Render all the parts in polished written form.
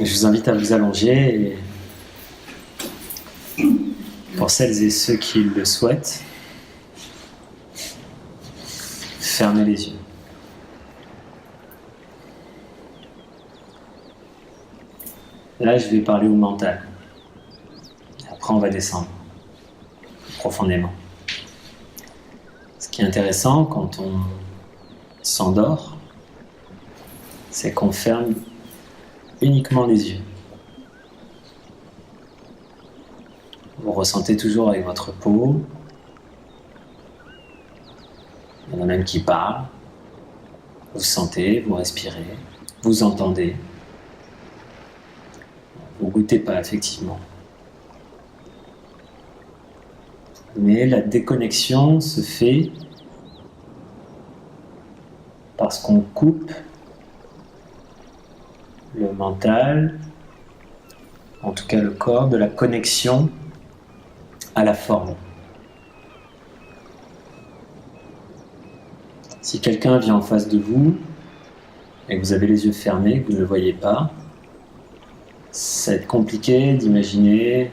Je vous invite à vous allonger et pour celles et ceux qui le souhaitent, fermez les yeux. Là, je vais parler au mental. Après, on va descendre profondément. Ce qui est intéressant quand on s'endort, c'est qu'on ferme uniquement les yeux. Vous ressentez toujours avec votre peau. Il y en a même qui parlent. Vous sentez, vous respirez, vous entendez. Vous ne goûtez pas, effectivement. Mais la déconnexion se fait parce qu'on coupe le mental, en tout cas le corps, de la connexion à la forme. Si quelqu'un vient en face de vous et que vous avez les yeux fermés, que vous ne le voyez pas, ça va être compliqué d'imaginer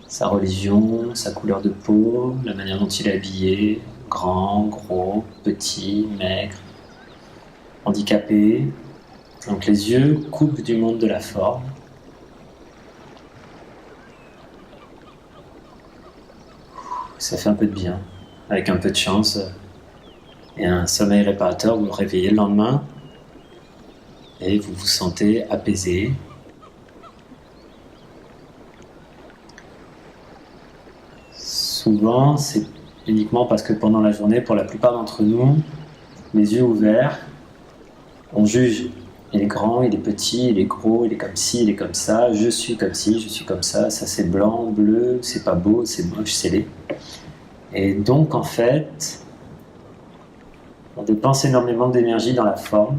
sa religion, sa couleur de peau, la manière dont il est habillé, grand, gros, petit, maigre, handicapé. Donc les yeux coupent du monde de la forme. Ça fait un peu de bien. Avec un peu de chance et un sommeil réparateur, vous vous réveillez le lendemain et vous vous sentez apaisé. Souvent, c'est uniquement parce que pendant la journée, pour la plupart d'entre nous, les yeux ouverts, on juge. Il est grand, il est petit, il est gros, il est comme ci, il est comme ça, je suis comme ci, je suis comme ça c'est blanc, bleu, c'est pas beau, c'est moche, c'est laid. Et donc, en fait, on dépense énormément d'énergie dans la forme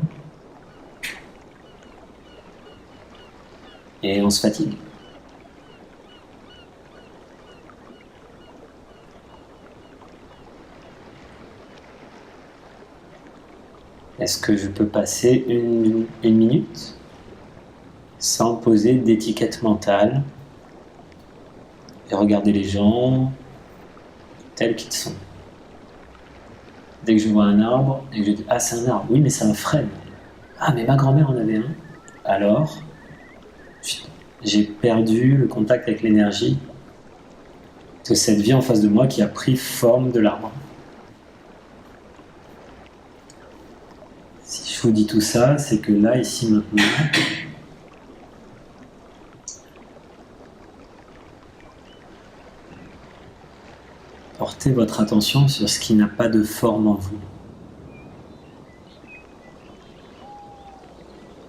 et on se fatigue. Est-ce que je peux passer une minute sans poser d'étiquette mentale et regarder les gens tels qu'ils sont? Dès que je vois un arbre et que je dis « Ah, c'est un arbre, oui, mais c'est un frêne. Ah, mais ma grand-mère en avait un. » Alors, j'ai perdu le contact avec l'énergie de cette vie en face de moi qui a pris forme de l'arbre. Si je vous dis tout ça, c'est que là, ici, maintenant, portez votre attention sur ce qui n'a pas de forme en vous.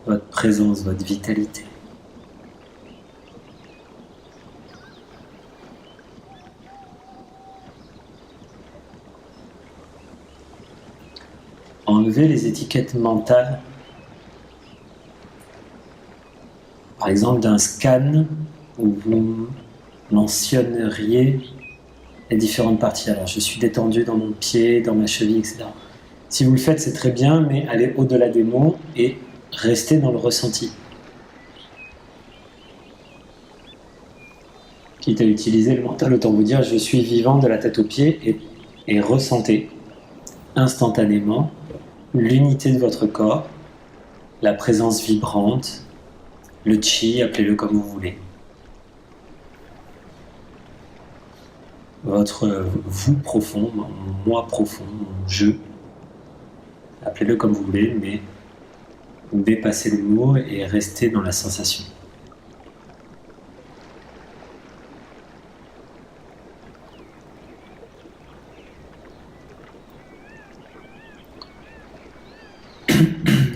Votre présence, votre vitalité. Enlevez les étiquettes mentales, par exemple d'un scan où vous mentionneriez les différentes parties. Alors je suis détendu dans mon pied, dans ma cheville, etc. Si vous le faites, c'est très bien, mais allez au-delà des mots et restez dans le ressenti. Quitte à utiliser le mental, autant vous dire je suis vivant de la tête aux pieds et ressentez instantanément l'unité de votre corps, la présence vibrante, le chi, appelez-le comme vous voulez. Votre vous profond, mon moi profond, mon je, appelez-le comme vous voulez, mais dépassez le mot et restez dans la sensation.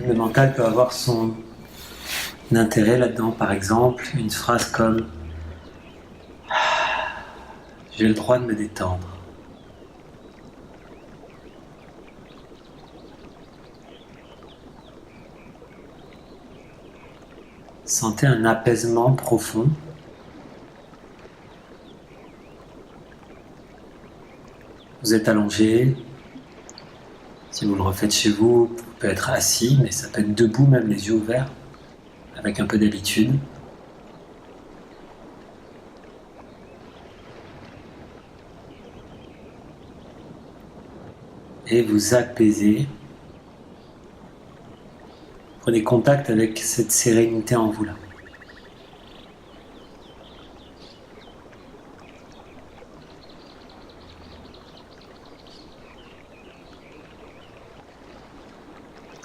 Le mental peut avoir son intérêt là-dedans, par exemple, une phrase comme « J'ai le droit de me détendre ». Sentez un apaisement profond. Vous êtes allongé. Si vous le refaites chez vous, vous pouvez être assis, mais ça peut être debout, même les yeux ouverts, avec un peu d'habitude. Et vous apaisez. Prenez contact avec cette sérénité en vous là.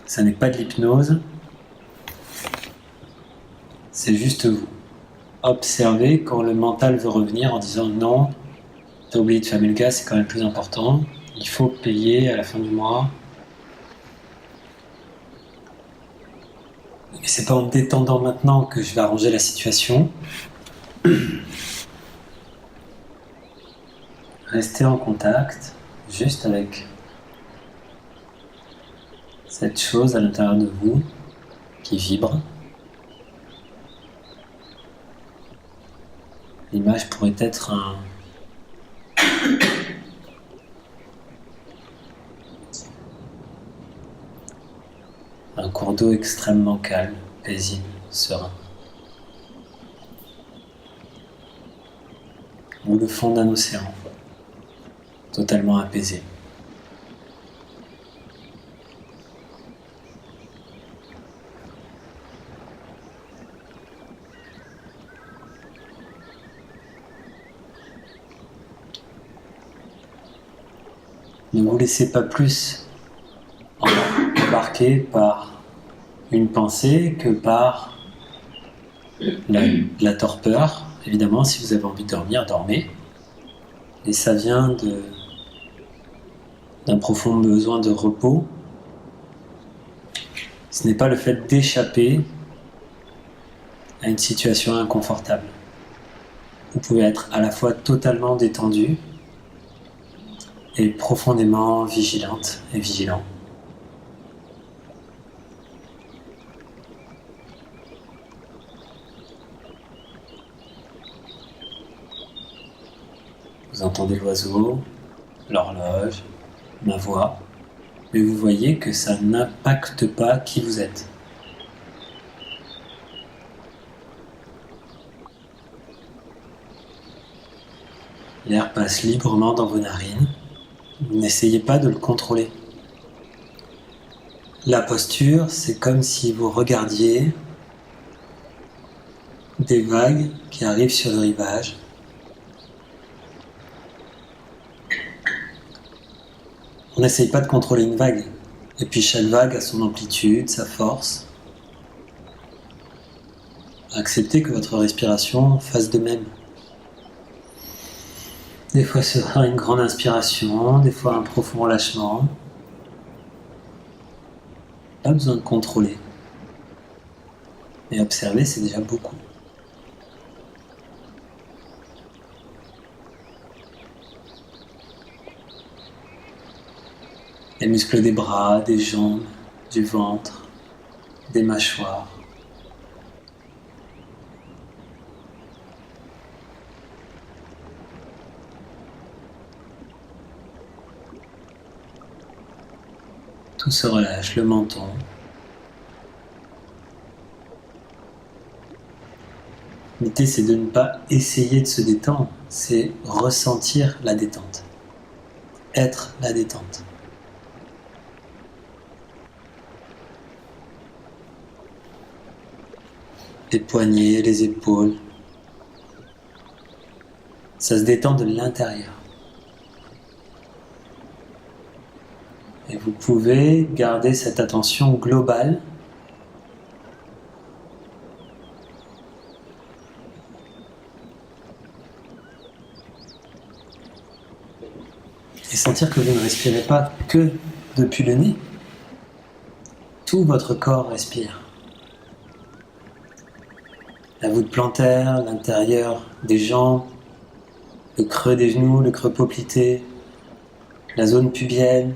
Ça n'est pas de l'hypnose, c'est juste vous. Observez quand le mental veut revenir en disant non, t'as oublié de fermer le gaz, c'est quand même plus important, il faut payer à la fin du mois. Mais c'est pas en détendant maintenant que je vais arranger la situation. Restez en contact, juste avec cette chose à l'intérieur de vous qui vibre. L'image pourrait être un cours d'eau extrêmement calme, paisible, serein. Ou le fond d'un océan, totalement apaisé. Ne vous laissez pas plus embarquer par une pensée que par la torpeur. Évidemment, si vous avez envie de dormir, dormez. Et ça vient d'un profond besoin de repos. Ce n'est pas le fait d'échapper à une situation inconfortable. Vous pouvez être à la fois totalement détendu et profondément vigilante et vigilant. Vous entendez l'oiseau, l'horloge, ma voix, mais vous voyez que ça n'impacte pas qui vous êtes. L'air passe librement dans vos narines. N'essayez pas de le contrôler. La posture, c'est comme si vous regardiez des vagues qui arrivent sur le rivage. On n'essaye pas de contrôler une vague. Et puis chaque vague a son amplitude, sa force. Acceptez que votre respiration fasse de même. Des fois ce sera une grande inspiration, des fois un profond relâchement. Pas besoin de contrôler. Mais observer, c'est déjà beaucoup. Les muscles des bras, des jambes, du ventre, des mâchoires. Tout se relâche, le menton. L'idée, c'est de ne pas essayer de se détendre, c'est ressentir la détente, être la détente. Les poignets, les épaules, ça se détend de l'intérieur. Et vous pouvez garder cette attention globale et sentir que vous ne respirez pas que depuis le nez. Tout votre corps respire. La voûte plantaire, l'intérieur des jambes, le creux des genoux, le creux poplité, la zone pubienne,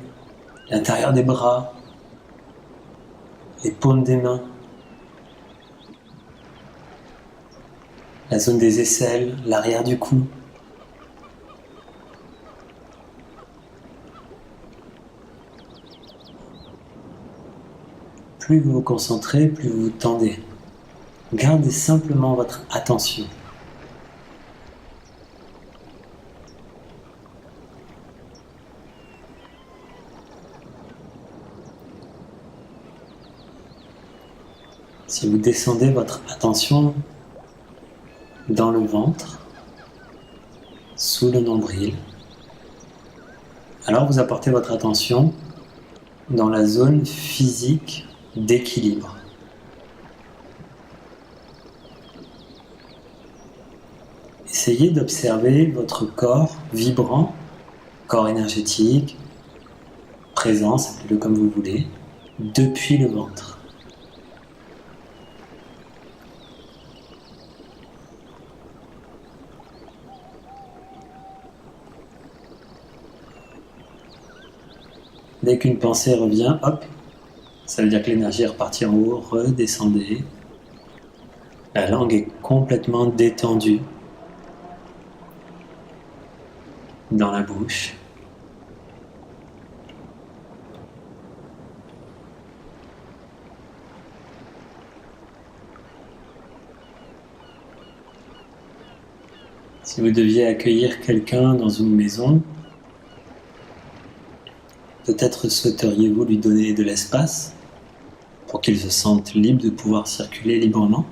l'intérieur des bras, les paumes des mains, la zone des aisselles, l'arrière du cou. Plus vous vous concentrez, plus vous vous tendez. Gardez simplement votre attention. Si vous descendez votre attention dans le ventre, sous le nombril, alors vous apportez votre attention dans la zone physique d'équilibre. Essayez d'observer votre corps vibrant, corps énergétique, présence, appelez-le comme vous voulez, depuis le ventre. Dès qu'une pensée revient, hop, ça veut dire que l'énergie est repartie en haut, redescendez. La langue est complètement détendue dans la bouche. Si vous deviez accueillir quelqu'un dans une maison, peut-être souhaiteriez-vous lui donner de l'espace pour qu'il se sente libre de pouvoir circuler librement.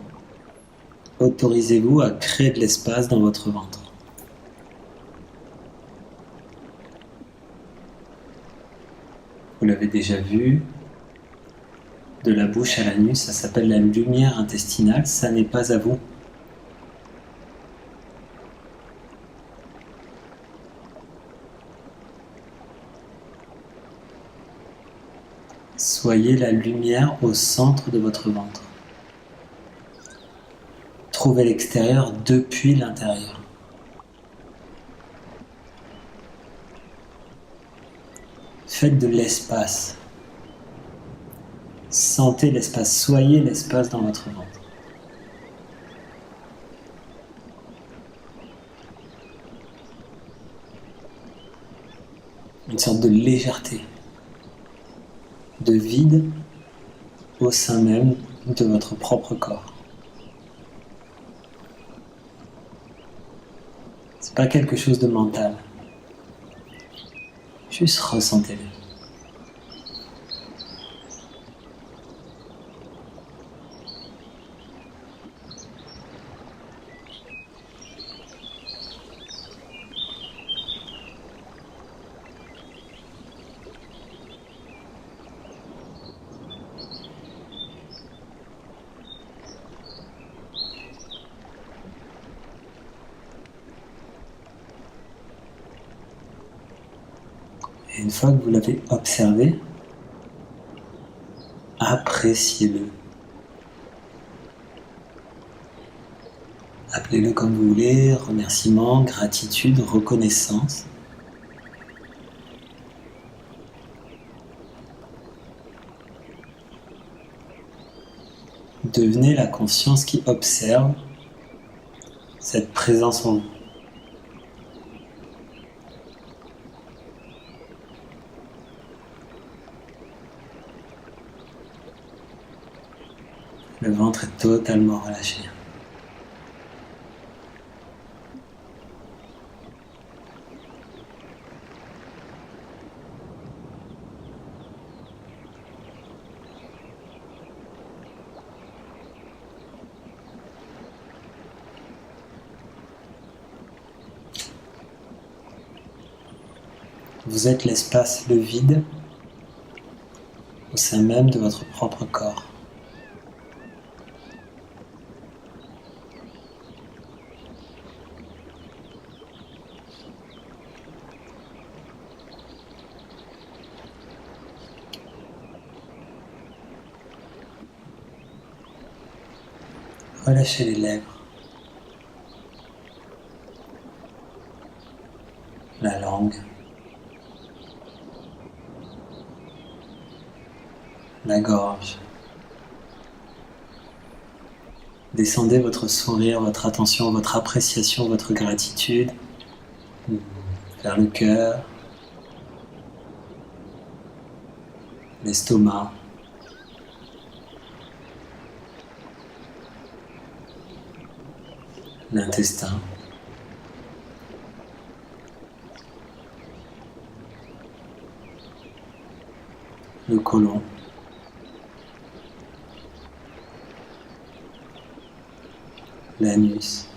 Autorisez-vous à créer de l'espace dans votre ventre. Vous l'avez déjà vu, de la bouche à l'anus, ça s'appelle la lumière intestinale, ça n'est pas à vous. Soyez la lumière au centre de votre ventre. Trouvez l'extérieur depuis l'intérieur. Faites de l'espace. Sentez l'espace, soyez l'espace dans votre ventre. Une sorte de légèreté, de vide au sein même de votre propre corps. C'est pas quelque chose de mental. Juste ressentez-le. Et une fois que vous l'avez observé, appréciez-le. Appelez-le comme vous voulez, remerciement, gratitude, reconnaissance. Devenez la conscience qui observe cette présence en vous. Le ventre est totalement relâché. Vous êtes l'espace, le vide, au sein même de votre propre corps. Relâchez les lèvres, la langue, la gorge. Descendez votre sourire, votre attention, votre appréciation, votre gratitude vers le cœur, l'estomac, l'intestin, le côlon, l'anus,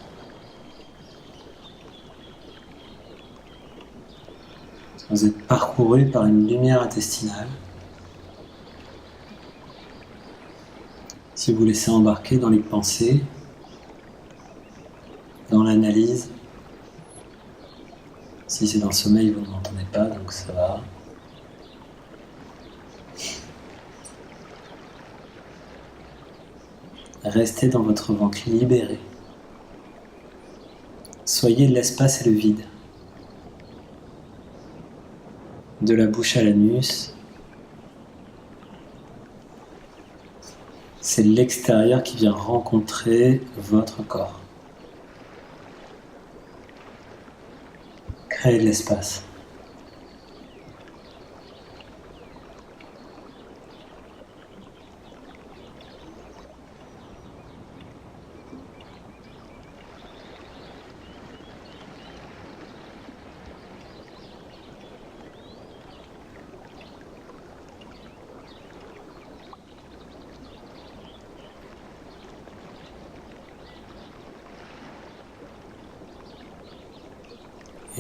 vous êtes parcouru par une lumière intestinale. Si vous laissez embarquer dans les pensées, dans l'analyse, si c'est dans le sommeil, vous ne m'entendez pas, donc ça va. Restez dans votre ventre libéré. Soyez l'espace et le vide. De la bouche à l'anus, c'est l'extérieur qui vient rencontrer votre corps. Créez de l'espace.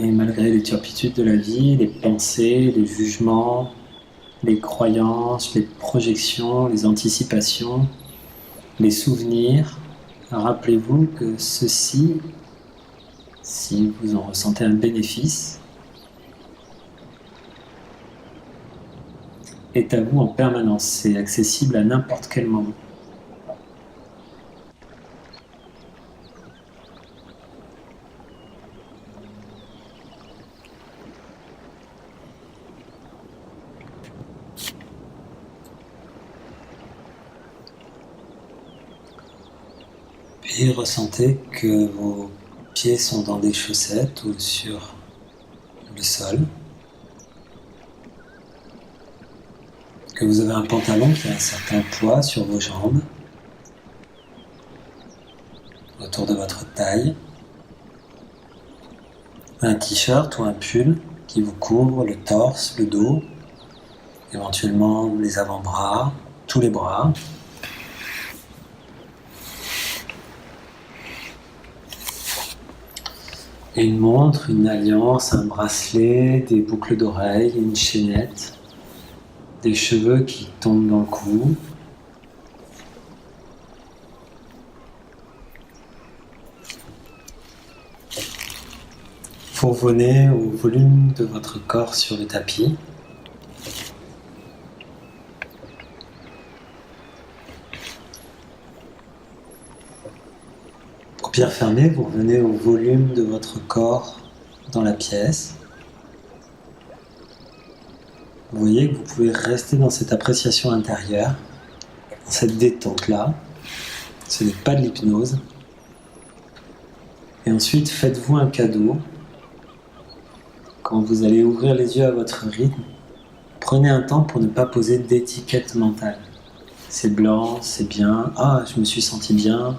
Et malgré les turpitudes de la vie, les pensées, les jugements, les croyances, les projections, les anticipations, les souvenirs, rappelez-vous que ceci, si vous en ressentez un bénéfice, est à vous en permanence, c'est accessible à n'importe quel moment. Et ressentez que vos pieds sont dans des chaussettes ou sur le sol. Que vous avez un pantalon qui a un certain poids sur vos jambes, autour de votre taille. Un t-shirt ou un pull qui vous couvre le torse, le dos, éventuellement les avant-bras, tous les bras. Et une montre, une alliance, un bracelet, des boucles d'oreilles, une chaînette, des cheveux qui tombent dans le cou. Vous revenez au volume de votre corps sur le tapis. Paupières fermées, vous revenez au volume de votre corps dans la pièce. Vous voyez que vous pouvez rester dans cette appréciation intérieure, dans cette détente-là. Ce n'est pas de l'hypnose. Et ensuite, faites-vous un cadeau. Quand vous allez ouvrir les yeux à votre rythme, prenez un temps pour ne pas poser d'étiquette mentale. C'est blanc, c'est bien. Ah, je me suis senti bien.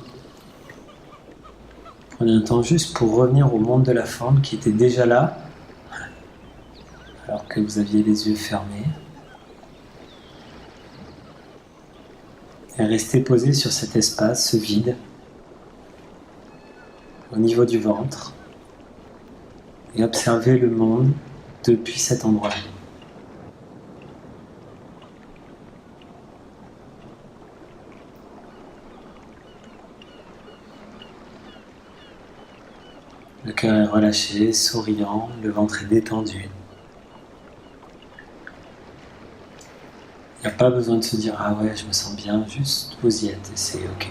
Prenez un temps juste pour revenir au monde de la forme qui était déjà là, alors que vous aviez les yeux fermés. Et restez posé sur cet espace, ce vide, au niveau du ventre, et observez le monde depuis cet endroit. Le cœur est relâché, souriant, le ventre est détendu. Il n'y a pas besoin de se dire « Ah ouais, je me sens bien », juste vous y êtes et c'est ok.